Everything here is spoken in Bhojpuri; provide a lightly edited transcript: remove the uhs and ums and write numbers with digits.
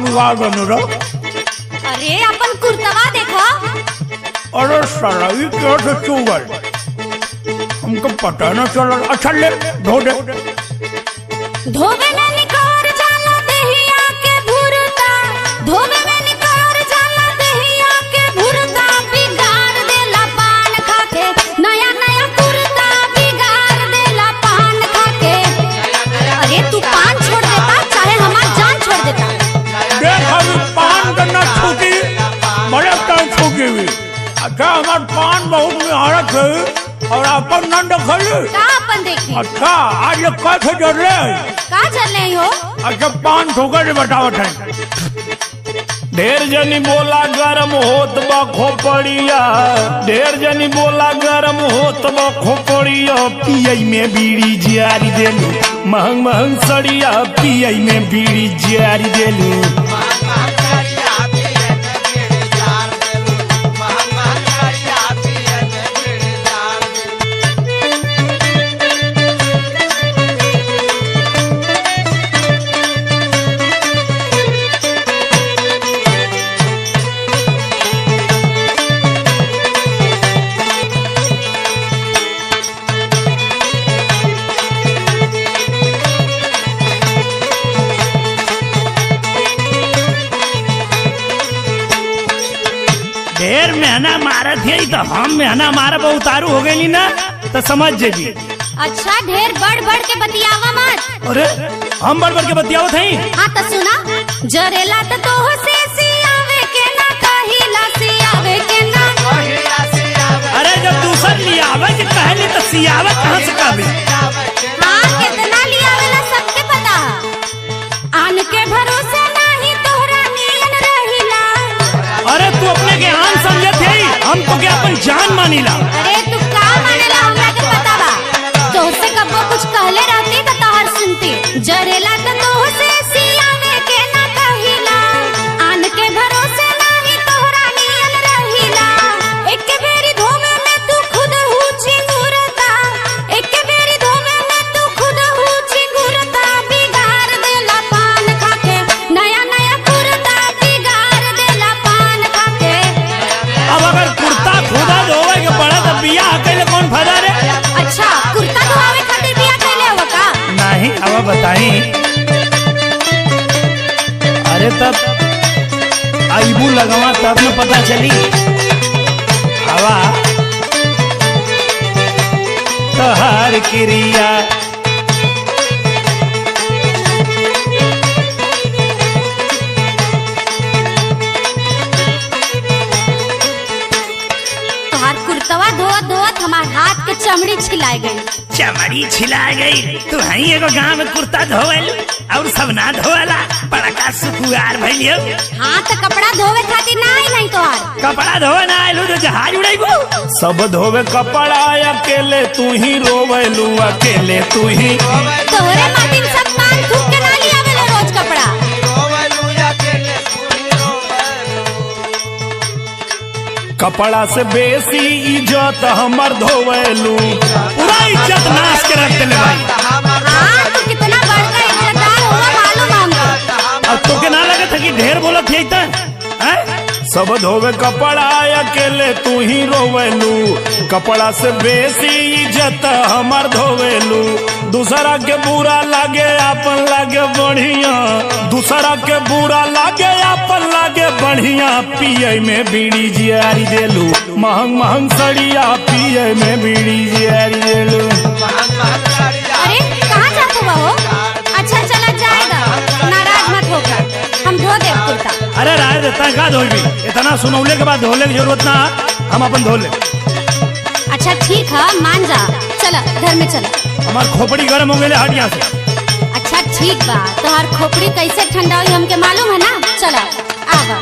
विवाह बन रहा। अरे अपन कुर्तवा देखो। अरे साला ये क्या से चुगल, हमको पता न चला। अच्छा ले धो दे। धोवे में निकोर जाला दहिया के भुरता, धोवे में निकोर जाला दहिया के भुरता, बिगाड़ देला पान खाके नया नया कुर्ता, बिगाड़ देला पान खाके। अरे तू पान छोड़ देता चाहे हमार जान छोड़ देता। देख अभी पान का न छूटी, बड़े टाइम छूटी हुई। अच्छा हमार पान बहुत निहारत है और अपन न देखली। का अपन देखी? अच्छा आज ये कैसे जर रहे का चल रही हो? अच्छा पान ठोकर बतावत है। ढेर जनी बोला गरम होत बा खोपड़िया, ढेर जनी बोला गरम होत बा खोपड़िया, पियई में बीड़ी जारी देलू, महंग महंग सड़िया, पियई में बीड़ी जारी देलू। ढेर मेहना मारत है तो हम मेहना मारा उतारू हो गई ना तो समझ जेबी। अच्छा ढेर बढ़ बढ़ के बतियावा मत। अरे हम बढ़ बढ़ के बतियावत हई। हाँ तो सुना, जरेला तो तोह से सियावे के ना, कहिला सियावे के ना। अरे जब दूसर लियावे के कहली तो सियावे कहाँ से कहबी? हाँ कितना लियावेला सबके पता, आन के भरोसे नहीं तोहरा नियन रहिला। अरे तू अपने के आन समझत है, हम तो क्या अपन जान मानीला। अरे तू का मानेला हमरा के पता बा, तोहसे कबो कुछ कहले रहती तो तोहर सुनती। जरेला तो तोह से सियावे के ना, कहिला आन के भरोसे नहीं तोहरा नियन रहिला। एक बेरी धोवे में तू खुद हुची गुरता, एक बेरी धोवे में तू खुद हुची गुरता, बिगाड़ देला पान खाके नया नया कुर्ता, बिगाड़ देला पान खाके। अब अगर कुर्ता खुदा धोवे के पड़ा तो बिया अकेले कौन फायदा रे? अच्छा कुर्ता धोवे खातिर बिया कैले हो का? नहीं अब बताई। अरे तब आईबू लगवा तब न पता चली। हवा तोहार क्रिया तोहार कुर्तवा धोत धोत हमार हाथ के चमड़ी छिलाए गई। चमड़ी छिला गई। तू हई एगो गांव में कुर्ता धोवल और सब ना धोवला, बड़का सुकुआर भइलियो। हाँ तो कपड़ा धोवे खातिर ना आई नहीं तोहार। कपड़ा धोवे ना आइलू तो जहाज उड़ाइबू। सब धोवे कपड़ा अकेले तू ही रोवेलू, अकेले तू ही। तोहरे माटिन सब पान थूक के ना लियावेला रोज कपड़ा। कपड़ा से बेसी इज्जत हमर धोवेलू, पूरा इज्जत नाश के रख देले भाई। हाँ तू कितना बड़का इज्जतदार हुआ मालूम हमको। अब तो के ना लगे था कि ढेर बोलत है इतना हैं? सब धोवे कपड़ा अकेले तू ही रोवेलू, कपड़ा से बेसी इज्जत हमर धोवेलू। दूसरा के बुरा लागे अपन लागे बढ़िया, दूसरा के बुरा लागे अपन लागे बढ़िया, पिए में बीड़ी जियारी देलू, महंग महंग सड़िया, पिए में बीड़ी जियारी देलू। अरे कहाँ जाते हो? अच्छा चला जाएगा, नाराज मत होकर, हम धो दे कुर्ता। अरे राय देता का धोबी, इतना सुनौले के बाद धोले की जरूरत ना, हम अपन धो ले। अच्छा ठीक है मान जा, चला घर में चला। हमार खोपड़ी गर्म हो गए हट यहाँ से। अच्छा ठीक बा, तोहार खोपड़ी कैसे ठंडा हुई हमके मालूम है ना, चला आवा।